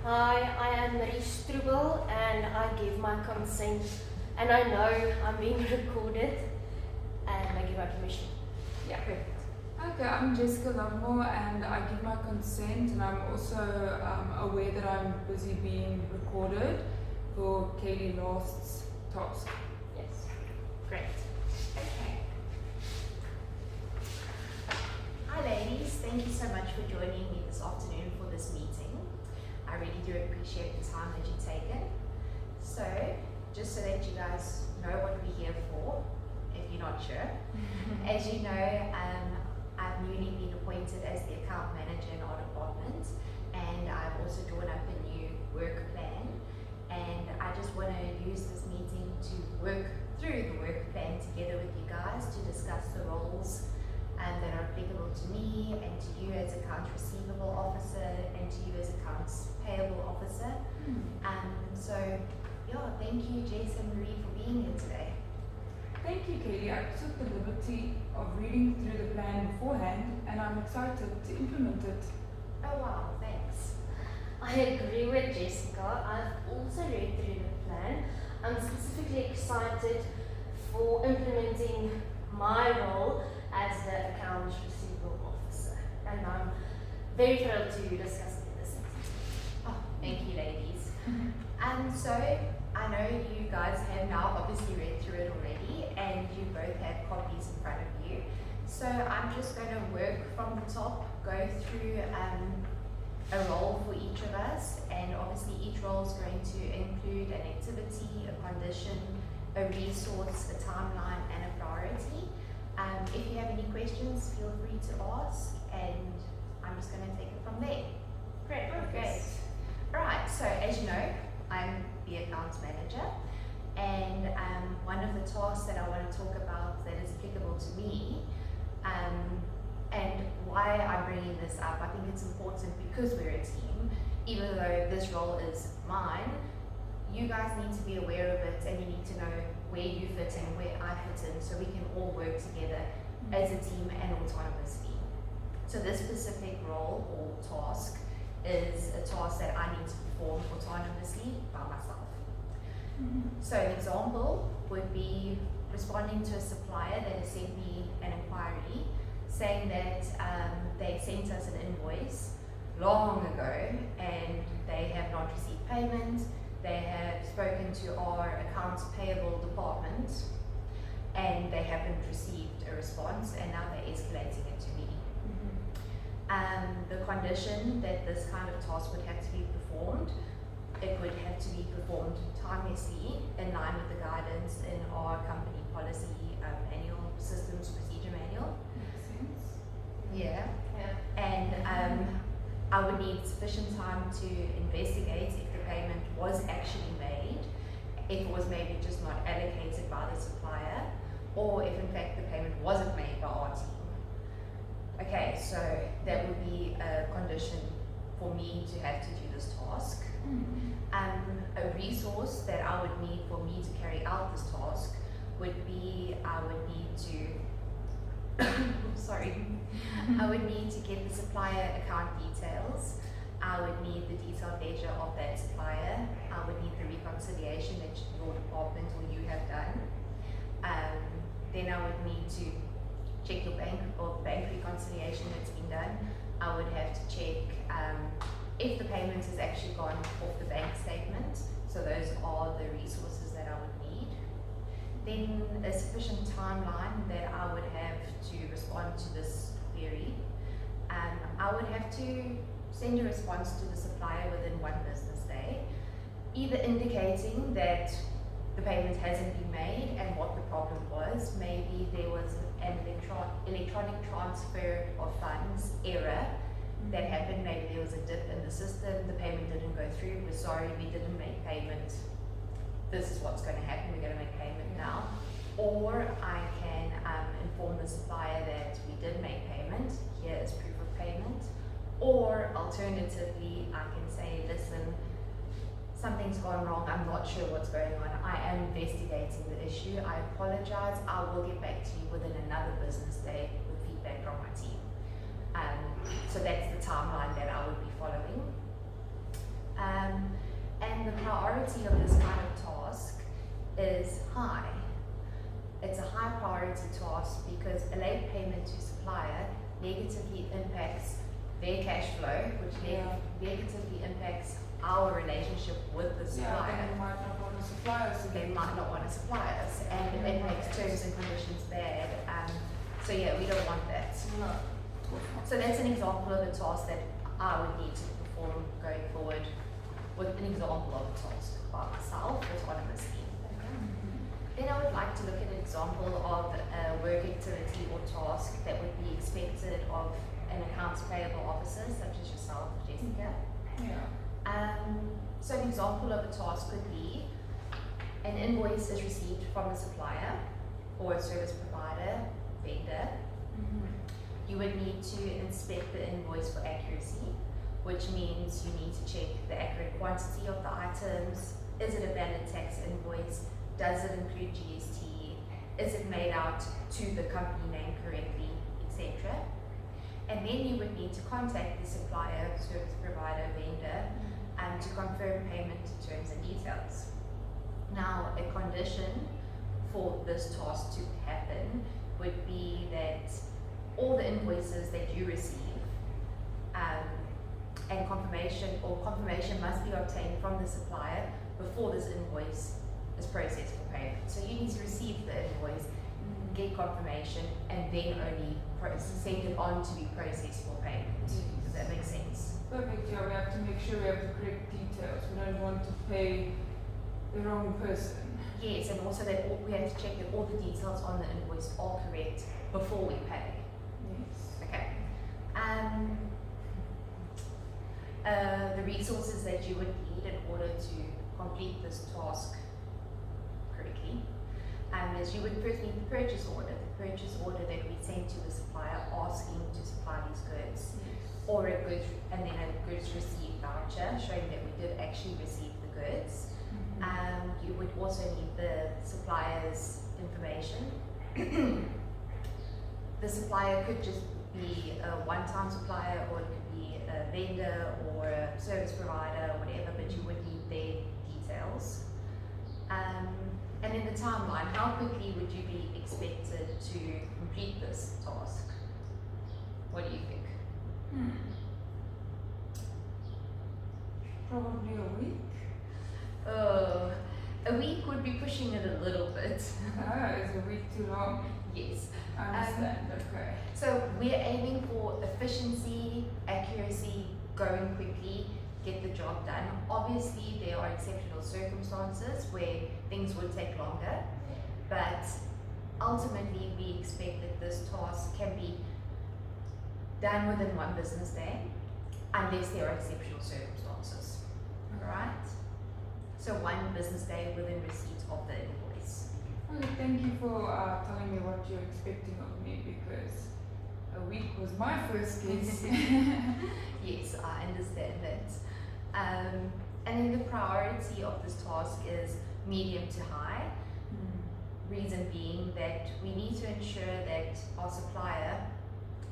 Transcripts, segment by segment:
Hi, I am Marie Strubel and I give my consent and I know I'm being recorded and I give my permission. Yeah. Perfect. Okay, I'm Jessica Lovemore and I give my consent, and I'm also aware that I'm busy being recorded for Caylee Last's task. Yes. Great. Okay. Hi ladies, thank you so much for joining me this afternoon for this meeting. I really do appreciate the time that you've taken. So, just so that you guys know what we're here for, if you're not sure, as you know, I've newly been appointed as the account manager in our department, and I've also drawn up a new work plan, and I just want to use this meeting to work through the work plan together with you guys to discuss the roles that are applicable to me and to you as accounts receivable officer and to you as accounts payable officer. So yeah, thank you Jess and Marie for being here today. Thank you, Caylee. I took the liberty of reading through the plan beforehand, and I'm excited to implement it. Oh wow, thanks. I agree with Jessica. I've also read through the plan. I'm specifically excited for implementing my role as the accounts receivable officer, and I'm very thrilled to discuss it in this meeting. Oh, thank you ladies. So I know you guys have now obviously read through it already and you both have copies in front of you. So I'm just going to work from the top, go through a role for each of us, and obviously each role is going to include an activity, a condition, a resource, a timeline and a priority. If you have any questions, feel free to ask, and I'm just going to take it from there. Great. Right, so as you know, I'm the accounts manager, and one of the tasks that I want to talk about that is applicable to me, and why I'm bringing this up, I think it's important because we're a team. Even though this role is mine, you guys need to be aware of it, and you need to know where you fit in, where I fit in, so we can all work together as a team and autonomously. So this specific role or task is a task that I need to perform autonomously by myself. So an example would be responding to a supplier that has sent me an inquiry saying that they sent us an invoice long ago and they have not received payment. They have spoken to our accounts payable department and they haven't received a response, and now they're escalating it to me. The condition that this kind of task would have to be performed, it would have to be performed timelessly in line with the guidance in our company policy annual systems procedure manual. Makes sense. Yeah. And I would need sufficient time to investigate if the payment was actually made, if it was maybe just not allocated by the supplier, or if in fact the payment wasn't made by our team. Okay, so that would be a condition for me to have to do this task. A resource that I would need for me to carry out this task would be I would need to I would need to get the supplier account details. I would need the detailed ledger of that supplier. I would need the reconciliation that your department or you have done. Then I would need to check your bank or bank reconciliation that's been done. I would have to check if the payment has actually gone off the bank statement. So those are the resources that I would need. Then a sufficient timeline that I would have to respond to this query. I would have to send a response to the supplier within 1 business day, either indicating that the payment hasn't been made and what the problem was. Maybe there was an electronic transfer of funds error that happened. Maybe there was a dip in the system, the payment didn't go through, we're sorry, we didn't make payment. This is what's going to happen, we're going to make payment now. Or I can inform the supplier that we did make payment, here is proof of payment. Or alternatively, I can say, listen, something's gone wrong, I'm not sure what's going on, I am investigating the issue, I apologize, I will get back to you within another business day with feedback from my team. So that's the timeline that I would be following. priority of this kind of task is high. It's a high priority task because a late payment to supplier negatively impacts their cash flow, which negatively impacts our relationship with the supplier. Yeah, they might not want to supply us They again. might not want to supply us, and it makes terms and conditions bad. So yeah, we don't want that. No. So that's an example of a task that I would need to perform going forward with an example of a task by myself autonomously. Then I would like to look at an example of a work activity or task that would be expected of an accounts payable officer such as yourself, Jessica. Yeah. So an example of a task could be an invoice is received from a supplier or a service provider, vendor. You would need to inspect the invoice for accuracy, which means you need to check the accurate quantity of the items. Is it a valid tax invoice? Does it include GST? Is it made out to the company name correctly, etc.? And then you would need to contact the supplier, service provider, vendor, to confirm payment terms and details. Now, a condition for this task to happen would be that all the invoices that you receive and confirmation must be obtained from the supplier before this invoice is processed for payment. So you need to receive the invoice, get confirmation, and then only send it on to be processed for payment. Does that make sense? Perfect, yeah, we have to make sure we have the correct details. We don't want to pay the wrong person. Yes, and also that we have to check that all the details on the invoice are correct before we pay. Yes. Okay. The resources that you would need in order to complete this task correctly is you would first need the purchase order that we send to the supplier asking to supply these goods, or a goods and then a goods received voucher showing that we did actually receive the goods. You would also need the supplier's information. The supplier could just be a one-time supplier, or it could be a vendor or a service provider or whatever, but you would need their details. And then the timeline, how quickly would you be expected to complete this task? What do you think? Probably a week. A week would be pushing it a little bit. Is a week too long? Yes. I understand, okay. So we're aiming for efficiency, accuracy, going quickly, get the job done. Obviously, there are exceptional circumstances where things would take longer, but ultimately we expect that this task can be done within 1 business day, unless there are exceptional circumstances. Alright? So 1 business day within receipt of the invoice. Okay, thank you for telling me what you're expecting of me, because a week was my first guess. Yes, I understand that. And then the priority of this task is medium to high. Reason being that we need to ensure that our supplier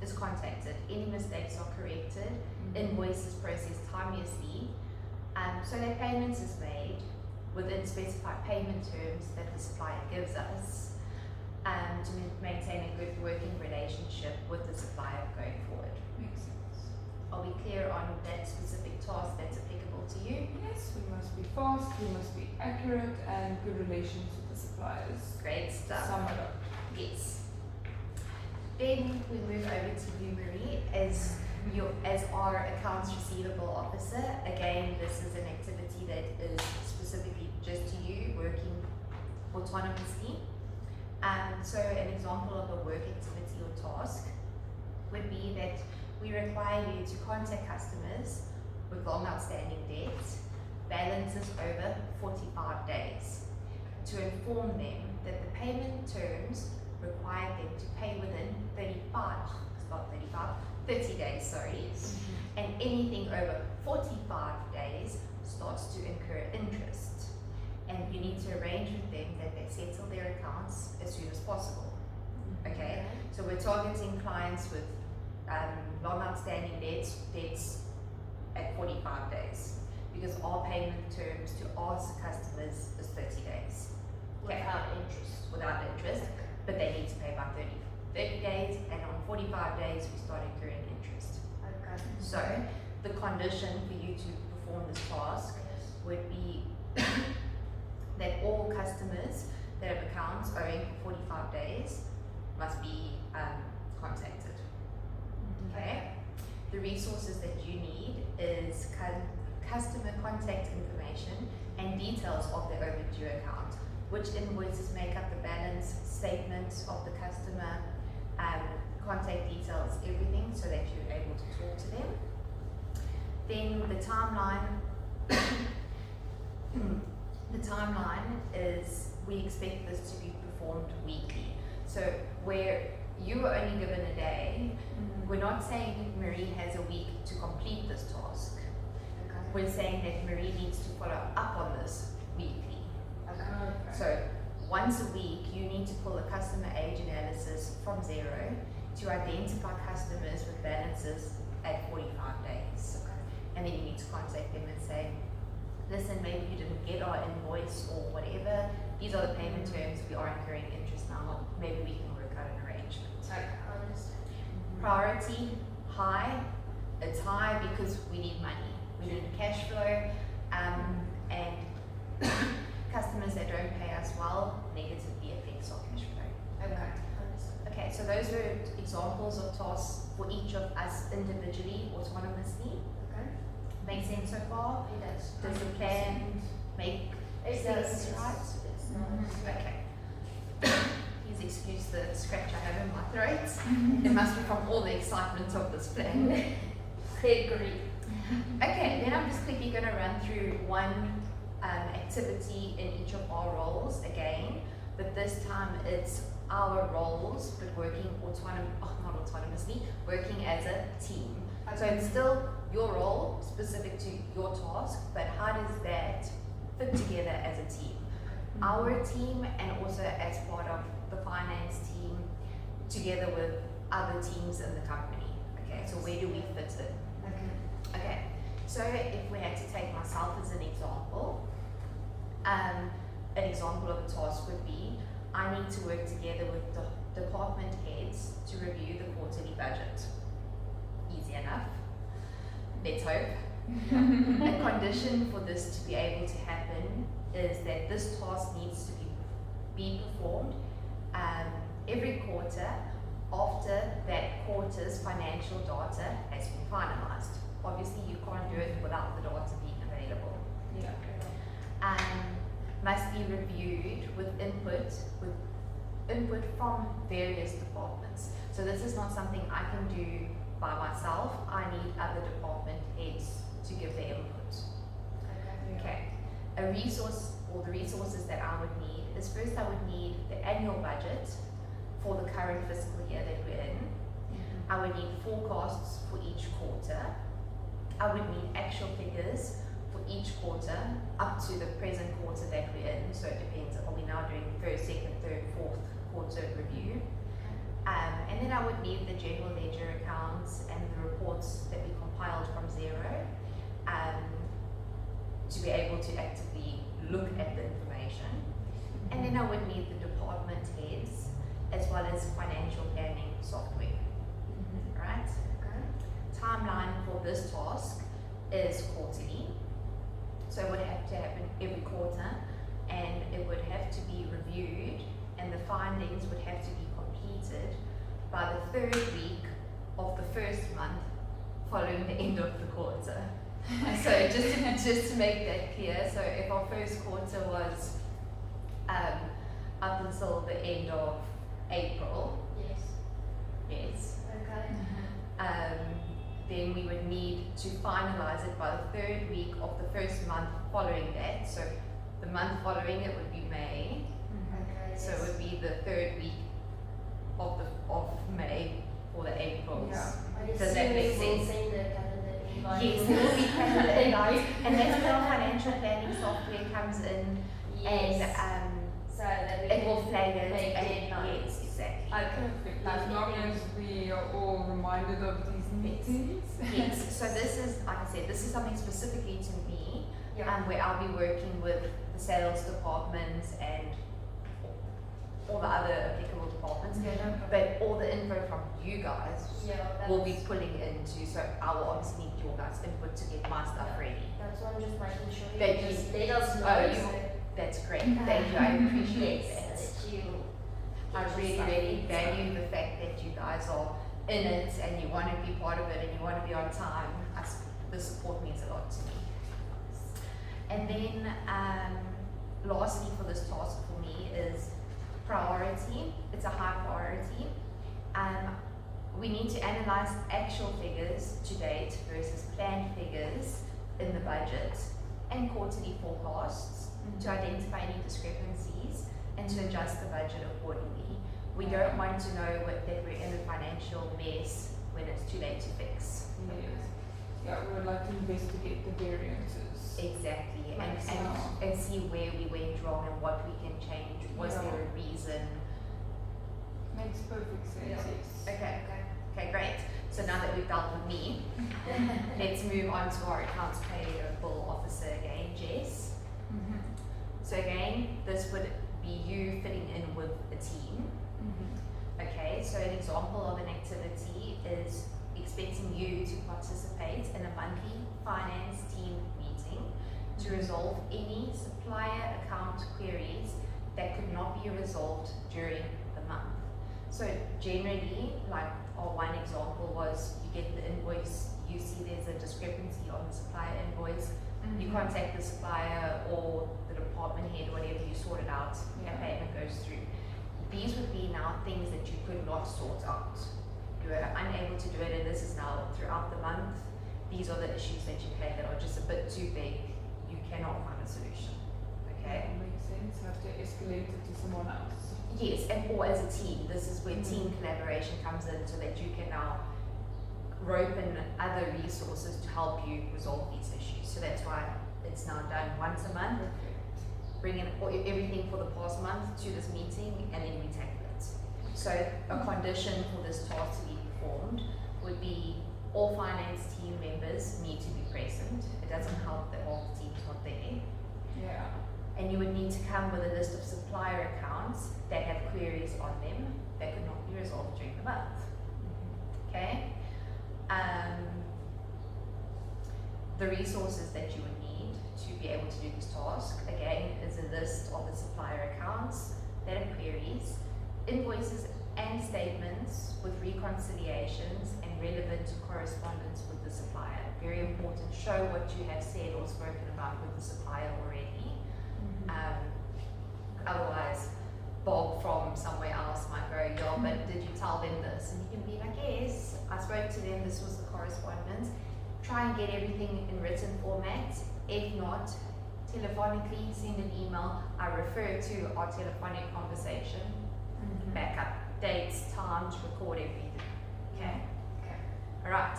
is contacted, any mistakes are corrected, invoices processed timeously, so that payment is made within specified payment terms that the supplier gives us, to maintain a good working relationship with the supplier going forward. Makes sense. Are we clear on that specific task that's applicable to you? Yes, we must be fast, we must be accurate, and good relations with the suppliers. Great stuff. Sum it up. Yes. Then we move over to you, Marie, as our accounts receivable officer. Again, this is an activity that is specifically just to you, working autonomously. So an example of a work activity or task would be that we require you to contact customers with long outstanding debts, balances over 45 days, to inform them that the payment terms require them to pay within 30 days, sorry, and anything over 45 days starts to incur interest. And you need to arrange with them that they settle their accounts as soon as possible. Okay, so we're targeting clients with long outstanding debts at 45 days. because our payment terms to ask customers is 30 days. Okay. Without interest, but they need to pay by 30 days, and on 45 days we start accruing interest. Okay. So the condition for you to perform this task would be that all customers that have accounts owing for 45 days must be contacted. Okay. The resources that you need is customer contact information and details of the overdue account, which invoices make up the balance, statements of the customer, contact details, everything, so that you're able to talk to them. Then the timeline, is we expect this to be performed weekly. So where you were only given a day, we're not saying Marie has a week to complete this task. Okay. We're saying that Marie needs to follow up on this weekly. Okay. So once a week, you need to pull a customer age analysis from zero to identify customers with balances at 45 days. Okay. And then you need to contact them and say, listen, maybe you didn't get our invoice or whatever. These are the payment terms. We are incurring interest now. Maybe we can work out an arrangement. Okay, I understand. Priority, high. It's high because we need money. We need cash flow. And customers that don't pay us well negatively affects our cash flow. Okay, I understand. Okay, so those were examples of tasks for each of us individually, autonomously. Okay. Make sense so far? It does. Does the plan make It sense, does, right? it's not. Okay. Please excuse the scratch I have in my throat. It must be from all the excitement of this plan. Agree. Okay, then I'm just quickly going to run through one activity in each of our roles again, but this time it's our roles, but working not autonomously, working as a team. So it's still your role specific to your task, but how does that fit together as a team? Our team, and also as part of the finance team, together with other teams in the company. Okay, so where do we fit in? Okay. Okay, so if we had to take myself as an example, an example of a task would be, I need to work together with the department heads to review the quarterly budget. Easy enough. Let's hope. A condition for this to be able to happen is that this task needs to be performed every quarter after that quarter's financial data has been finalized. Obviously, you can't do it without the data being available. Yeah. Must be reviewed with input from various departments. So this is not something I can do by myself. I need other department heads to give their input. Okay. A resource, or the resources that I would need is, first I would need the annual budget for the current fiscal year that we're in. I would need forecasts for each quarter. I would need actual figures for each quarter up to the present quarter that we're in. So it depends, are we now doing first, second, third, fourth quarter review? And then I would need the general ledger accounts and the reports that we compiled from zero to be able to actively look at the information. And then I would need the department heads as well as financial planning software. Right? Timeline for this task is quarterly. So it would have to happen every quarter, and it would have to be reviewed, and the findings would have to be completed by the third week of the first month following the end of the quarter. So just to make that clear, so if our first quarter was up until the end of April, yes, Okay. then we would need to finalize it by the third week of the first month following that. So the month following it would be May. Okay. So it would be the third week of May for the Aprils. Yeah. Does that make We'll sense? send the calendar invite. Yes, there will be calendar invites, and that's where our financial planning software comes in, Yes. and So that we it can will flag it. make And deadlines. yes, exactly. Perfect. As long as we are all reminded of these meetings. Yes, so this is, like I said, this is something specifically to me, Yeah. where I'll be working with the sales department and all the other applicable departments. Yeah, no problem. But all the info from you guys Yeah, will be pulling into, so I will obviously need your guys' input to get my stuff ready. That's why I'm just making sure That you you- just let us know. Oh, you- so- That's great, thank you, I appreciate Yes, that. that you I get your really, stuff really in. value the fact that you guys are in it and you want to be part of it and you want to be on time. The support means a lot to me. And then, lastly for this task for me is priority. It's a high priority. We need to analyze actual figures to date versus planned figures in the budget and quarterly forecasts to identify any discrepancies and to adjust the budget accordingly. We don't want to know that we're in a financial mess when it's too late to fix. Yes. Yeah, we would like to investigate the variances. Exactly, Makes and sense. see where we went wrong and what we can change. Was Yeah. there a reason? Makes perfect sense, Yeah. yes. Okay, great. So now that we've dealt with me, let's move on to our accounts payable officer again, Jess. Mhm. So again, this would be you fitting in with a team. Mhm. Okay, so an example of an activity is expecting you to participate in a monthly finance team meeting to resolve any supplier account queries that could not be resolved during the month. So generally, like our one example was you get the invoice, you see there's a discrepancy on the supplier invoice, you Mhm. contact the supplier or the department head, whatever, you sort it out, Yeah. and payment goes through. These would be now things that you could not sort out. You were unable to do it, and this is now throughout the month. These are the issues that you've had that are just a bit too big. You cannot find a solution. Okay? That makes sense. Have to escalate it to someone else. Yes, and or as a team. This is where Mhm. team collaboration comes in, so that you can now rope in other resources to help you resolve these issues. So that's why it's now done once a month. Perfect. Bring in everything for the past month to this meeting, and then we tackle it. So a condition for this task to be performed would be all finance team members need to be present. It doesn't help that all the team's not there. Yeah. And you would need to come with a list of supplier accounts that have queries on them that could not be resolved during the month. Okay? The resources that you would need to be able to do this task, again, is a list of the supplier accounts that have queries, invoices and statements with reconciliations and relevant correspondence with the supplier. Very important, show what you have said or spoken about with the supplier already. Otherwise, Bob from somewhere else might go, yeah, but did you tell them this? And you can be like, yes, I spoke to them, this was the correspondence. Try and get everything in written format. If not, telephonically send an email. I refer to our telephonic conversation. Mhm. Backup dates, times, record everything. Okay? Okay. Alright.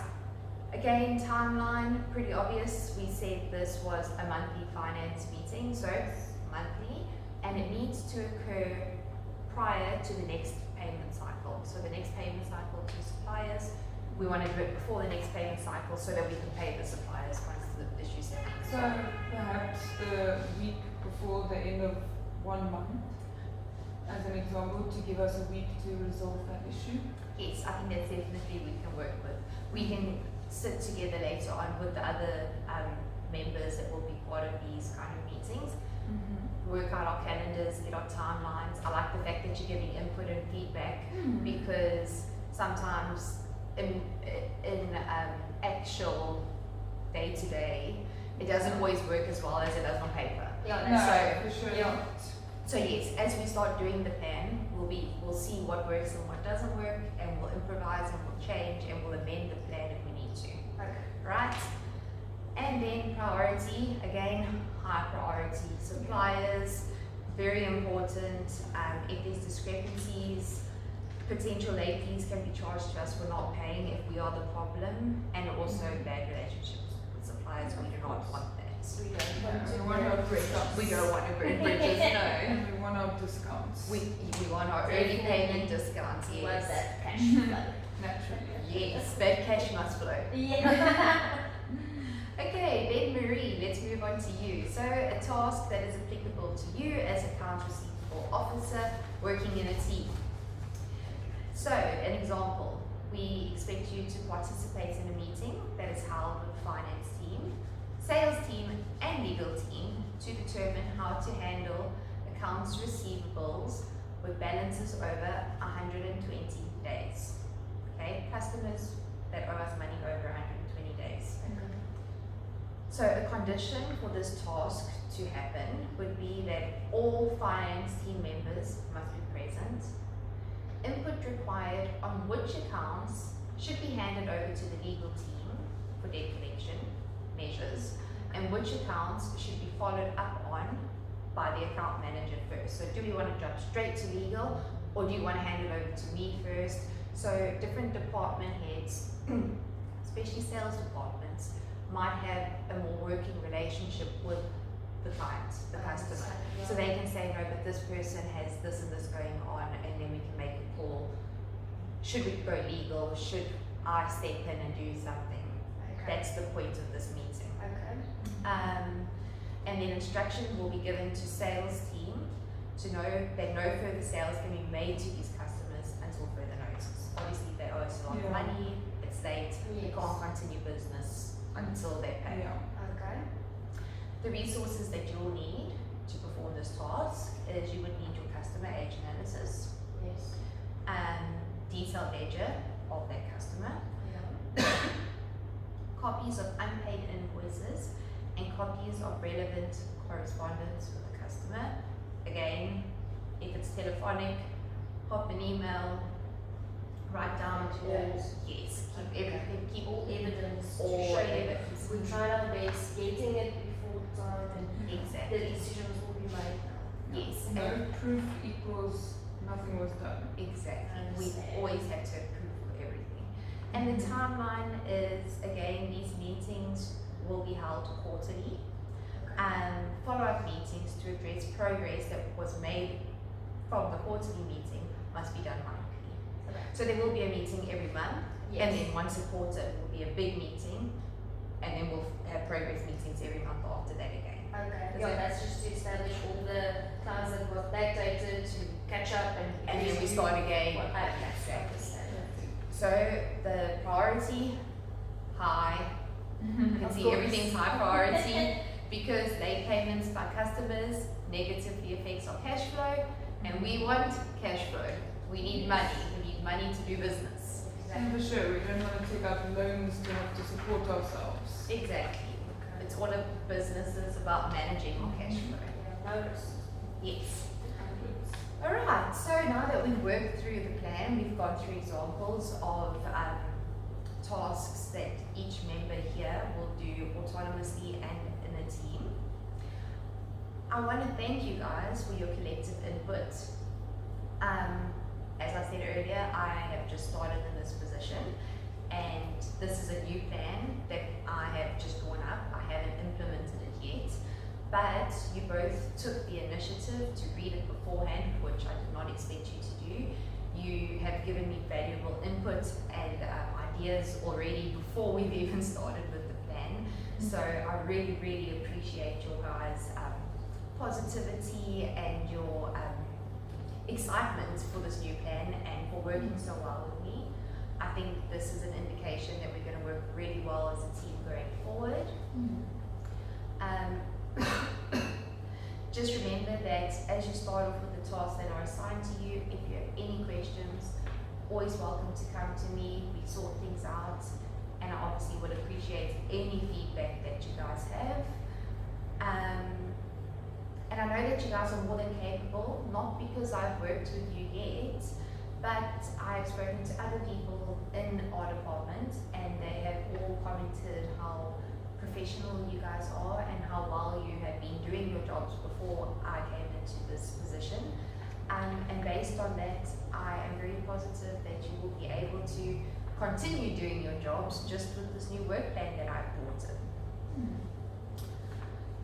Again, timeline, pretty obvious. We said this was a monthly finance meeting, so monthly, and it needs to occur prior to the next payment cycle. So the next payment cycle to suppliers, we want to do it before the next payment cycle so that we can pay the suppliers once the issues have been So resolved. perhaps the week before the end of 1 month, as an example, to give us a week to resolve that issue. Yes, I think that's definitely we can work with. We can sit together later on with the other members that will be part of these kind of meetings, work out our calendars, get our timelines. I like the fact that you're giving input and feedback because sometimes in actual day to day, it doesn't always work as well as it does on paper. Yeah, No, that's for sure yeah. not. So yes, as we start doing the plan, we'll see what works and what doesn't work, and we'll improvise and we'll change and we'll amend the plan if we need to. Okay. Right? And then priority, again, high priority. Suppliers, very important. If there's discrepancies, potential late fees can be charged to us for not paying if we are the problem, and also bad relationships with suppliers. We do not want that. tax. We don't want we to want our burn bridges. discounts. We don't want to burn bridges, no. And we want our discounts. We want our early payment discounts, We want yes. that cash flow. Naturally. Yes, but cash must flow. Yeah. Okay, then Marie, let's move on to you. So a task that is applicable to you as accounts receivable officer working in a team. So an example, we expect you to participate in a meeting that is held with the finance team, sales team and legal team to determine how to handle accounts receivables with balances over 120 days. Okay, customers that owe us money over 120 days. So a condition for this task to happen would be that all finance team members must be present. Input required on which accounts should be handed over to the legal team for debt collection measures and which accounts should be followed up on by the account manager first. So do we want to jump straight to legal or do you want to hand it over to me first? So different department heads, especially sales departments, might have a more working relationship with the client, the customer. So they can say, no, but this person has this and this going on, and then we can make a call. Should we go legal? Should I step in and do something? Okay. That's the point of this meeting. Okay. And then instruction will be given to sales team to know that no further sales can be made to these customers until further notice. Obviously, they owe us a lot of Yeah. money, it's late, we Yes. can't continue business until they pay. Yeah. Okay. The resources that you will need to perform this task is you would need your customer age analysis, Yes. detailed ledger of that customer, Yeah. copies of unpaid invoices, and copies of relevant correspondence with the customer. Again, if it's telephonic, pop an email, write down all, Yes. yes, keep everything, keep All evidence. all to show that evidence. we tried our best getting it before time and the Exactly. decisions will be made now. Yes, No and proof equals nothing was done. exactly. We Understand. always have to approve for everything. And the timeline is, again, these meetings will be held quarterly. Follow-up meetings to address progress that was made from the quarterly meeting must be done monthly. Okay. So there will be a meeting every month, Yes. and then once a quarter it will be a big meeting, and then we'll have progress meetings every month after that again. Okay. Is Yeah, that- that's just to establish all the times that got backdated to catch up And then we start again. What I Exactly. understand. So the priority, high, you can Of see course. everything's high priority because late payments by customers negatively affects our cash flow, and we want cash flow. We need money. We need money to do business. And for sure, we don't want to take out loans to have to support ourselves. Exactly. It's all a business is about managing our cash flow. Yeah, notice. Yes. Alright, so now that we've worked through the plan, we've gone through examples of tasks that each member here will do autonomously and in a team. I want to thank you guys for your collective input. As I said earlier, I have just started in this position, and this is a new plan that I have just drawn up. I haven't implemented it yet, but you both took the initiative to read it beforehand, which I did not expect you to do. You have given me valuable input and ideas already before we've even started with the plan. So I really, really appreciate your guys' positivity and your excitement for this new plan and for working so well with me. I think this is an indication that we're going to work really well as a team going forward. Just remember that as you start off with the tasks that are assigned to you, if you have any questions, always welcome to come to me. We sort things out, and I obviously would appreciate any feedback that you guys have. And I know that you guys are more than capable, not because I've worked with you yet, but I've spoken to other people in our department, and they have all commented how professional you guys are and how well you have been doing your jobs before I came into this position. And based on that, I am very positive that you will be able to continue doing your jobs just with this new work plan that I've brought in.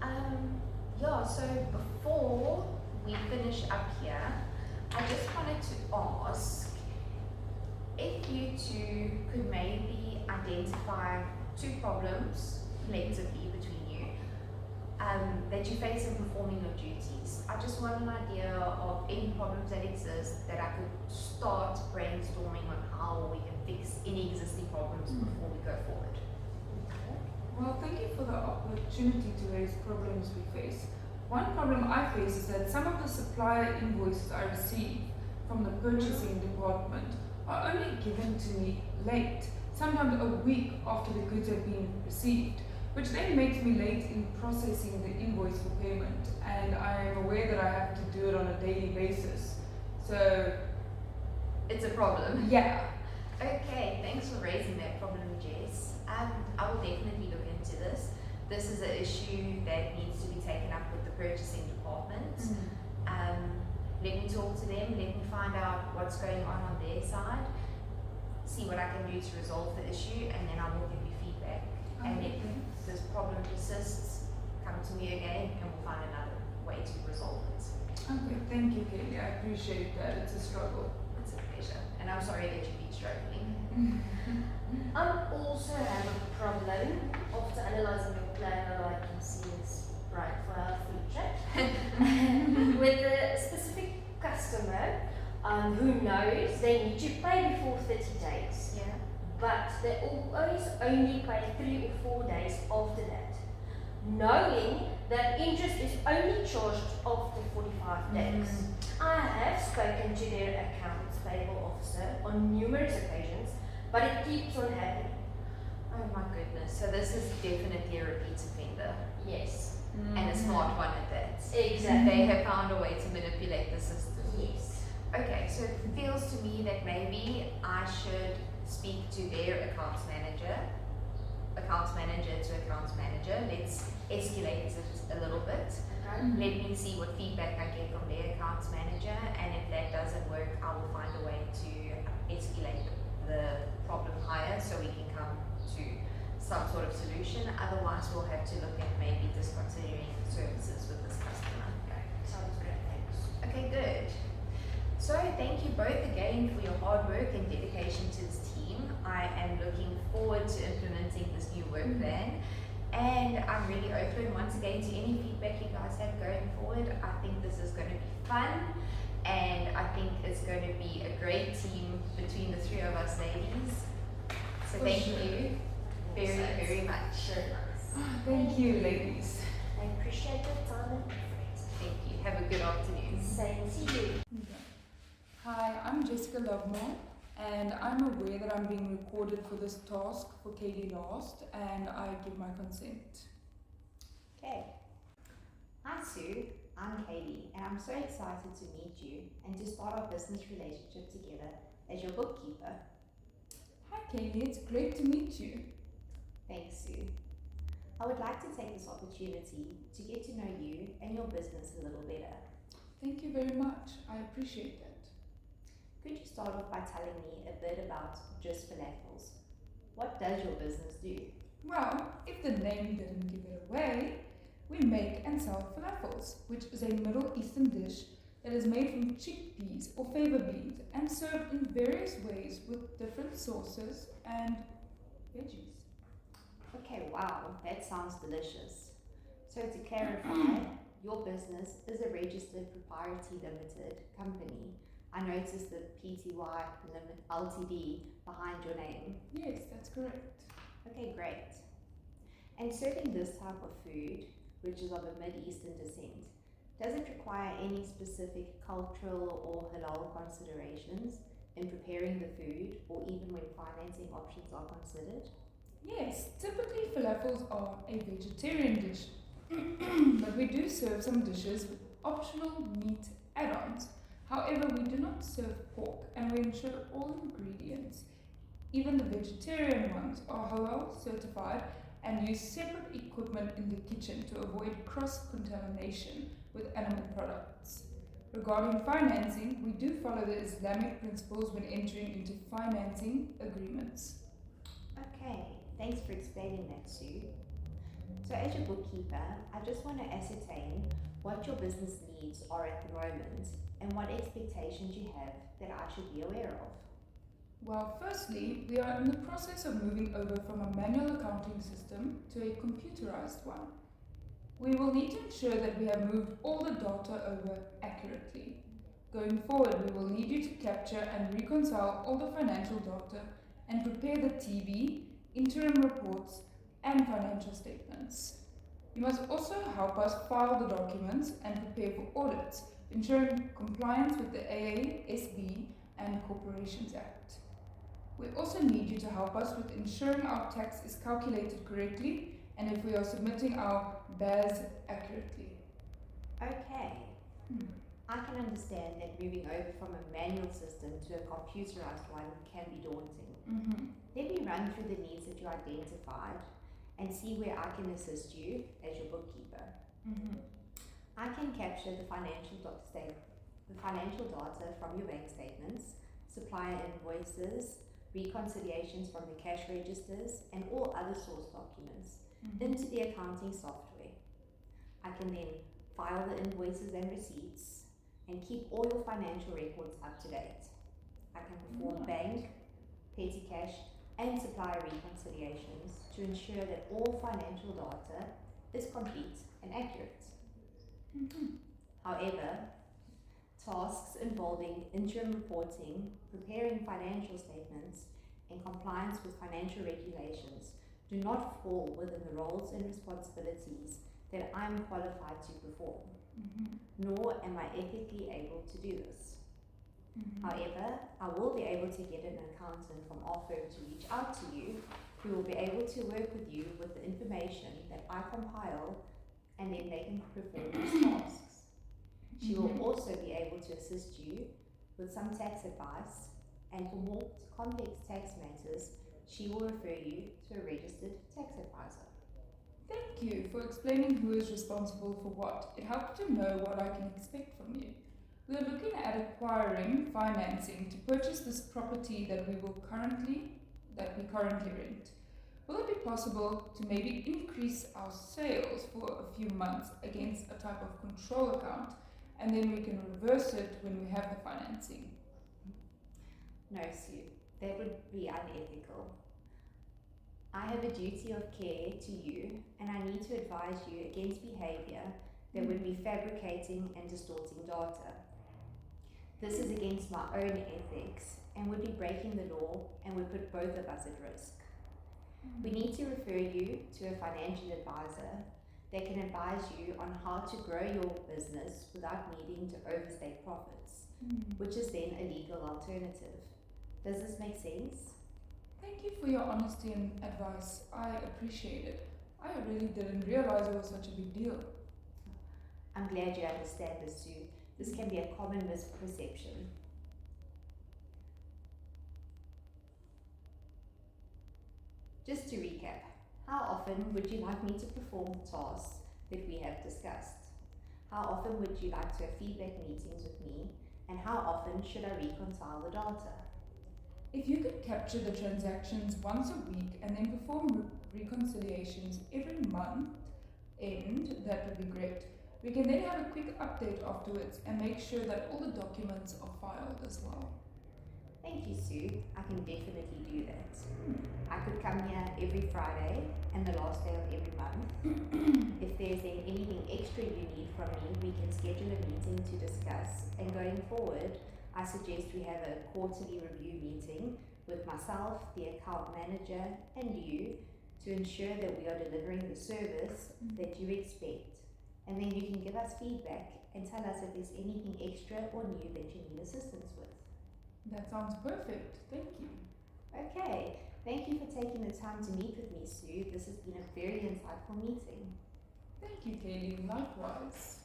Yeah, so before we finish up here, I just wanted to ask if you two could maybe identify two problems collectively between you that you face in performing your duties. I just want an idea of any problems that exist that I could start brainstorming on how we can fix any existing problems before we go forward. Well, thank you for the opportunity to raise problems we face. One problem I face is that some of the supplier invoices I receive from the purchasing department are only given to me late, sometimes a week after the goods have been received, which then makes me late in processing the invoice for payment, and I am aware that I have to do it on a daily basis. So, It's a problem. yeah. Okay, thanks for raising that problem, Jess. I will definitely look into this. This is an issue that needs to be taken up with the purchasing department. Let me talk to them, let me find out what's going on their side, see what I can do to resolve the issue, and then I will give you feedback. And if this problem persists, come to me again and we'll find another way to resolve it. Okay, thank you, Caylee. I appreciate that. It's a struggle. It's a pleasure. And I'm sorry that you've been struggling. I also have a problem after analyzing your plan, although I can see it's right for our future. With a specific customer who knows they need to pay before 30 days, Yeah. but they always only pay 3 or 4 days after that, knowing that interest is only charged after 45 days. I have spoken to their accounts payable officer on numerous occasions, but it keeps on happening. Oh my goodness. So this is definitely a repeat offender. Yes. And a smart one at that. Exactly. They have found a way to manipulate the system. Yes. Okay, so it feels to me that maybe I should speak to their accounts manager to accounts manager. Let's escalate it a little bit. Okay. Let me see what feedback I get from their accounts manager, and if that doesn't work, I will find a way to escalate the problem higher so we can come to some sort of solution. Otherwise, we'll have to look at maybe discontinuing services with this customer. Okay. Sounds great. Thanks. Okay, good. So thank you both again for your hard work and dedication to this team. I am looking forward to implementing this new work plan, and I'm really open once again to any feedback you guys have going forward. I think this is going to be fun, and I think it's going to be a great team between the three of us ladies. So For thank sure. you very, very much. Sure. Nice. Thank you, ladies. I appreciate your time and effort. Thank you. Have a good afternoon. Same to you. Hi, I'm Jessica Lovemore, and I'm aware that I'm being recorded for this task for Caylee Last, and I give my consent. Okay. Hi Sue, I'm Caylee, and I'm so excited to meet you and to start our business relationship together as your bookkeeper. Hi Caylee, it's great to meet you. Thanks, Sue. I would like to take this opportunity to get to know you and your business a little better. Thank you very much. I appreciate that. Could you start off by telling me a bit about Just Falafels? What does your business do? Well, if the name didn't give it away, we make and sell falafels, which is a Middle Eastern dish that is made from chickpeas or fava beans and served in various ways with different sauces and veggies. Okay, wow, that sounds delicious. So to clarify, your business is a registered proprietary limited company. I noticed the PTY Ltd behind your name. Yes, that's correct. Okay, great. And serving this type of food, which is of a Mid-Eastern descent, does it require any specific cultural or halal considerations in preparing the food, or even when financing options are considered? Yes, typically falafels are a vegetarian dish, but we do serve some dishes with optional meat add-ons. However, we do not serve pork, and we ensure all ingredients, even the vegetarian ones, are halal certified and use separate equipment in the kitchen to avoid cross-contamination with animal products. Regarding financing, we do follow the Islamic principles when entering into financing agreements. Okay, thanks for explaining that, Sue. So as your bookkeeper, I just want to ascertain what your business needs are at the moment and what expectations you have that I should be aware of. Well, firstly, we are in the process of moving over from a manual accounting system to a computerized one. We will need to ensure that we have moved all the data over accurately. Going forward, we will need you to capture and reconcile all the financial data and prepare the TV, interim reports, and financial statements. You must also help us file the documents and prepare for audits, ensuring compliance with the AASB and Corporations Act. We also need you to help us with ensuring our tax is calculated correctly and if we are submitting our BAS accurately. Okay. I can understand that moving over from a manual system to a computerized one can be daunting. Let me run through the needs that you identified and see where I can assist you as your bookkeeper. I can capture the financial data from your bank statements, supplier invoices, reconciliations from the cash registers, and all other source documents into the accounting software. I can then file the invoices and receipts and keep all your financial records up to date. I can perform bank, petty cash, and supplier reconciliations to ensure that all financial data is complete and accurate. However, tasks involving interim reporting, preparing financial statements, and compliance with financial regulations do not fall within the roles and responsibilities that I am qualified to perform, nor am I ethically able to do this. However, I will be able to get an accountant from our firm to reach out to you, who will be able to work with you with the information that I compile, and then they can perform these tasks. She will also be able to assist you with some tax advice, and for more complex tax matters, she will refer you to a registered tax advisor. Thank you for explaining who is responsible for what. It helps to know what I can expect from you. We are looking at acquiring financing to purchase this property that we currently rent. Will it be possible to maybe increase our sales for a few months against a type of control account, and then we can reverse it when we have the financing? No, Sue, that would be unethical. I have a duty of care to you, and I need to advise you against behavior that would be fabricating and distorting data. This is against my own ethics and would be breaking the law and would put both of us at risk. We need to refer you to a financial advisor that can advise you on how to grow your business without needing to overstate profits, which is then a legal alternative. Does this make sense? Thank you for your honesty and advice. I appreciate it. I really didn't realize it was such a big deal. I'm glad you understand this, Sue. This can be a common misperception. Just to recap, how often would you like me to perform the tasks that we have discussed? How often would you like to have feedback meetings with me? And how often should I reconcile the data? If you could capture the transactions once a week and then perform reconciliations every month end, that would be great. We can then have a quick update afterwards and make sure that all the documents are filed as well. Thank you, Sue. I can definitely do that. I could come here every Friday and the last day of every month. If there's anything extra you need from me, we can schedule a meeting to discuss. And going forward, I suggest we have a quarterly review meeting with myself, the account manager, and you to ensure that we are delivering the service that you expect. And then you can give us feedback and tell us if there's anything extra or new that you need assistance with. That sounds perfect. Thank you. Okay, thank you for taking the time to meet with me, Sue. This has been a very insightful meeting. Thank you, Caylee. Likewise.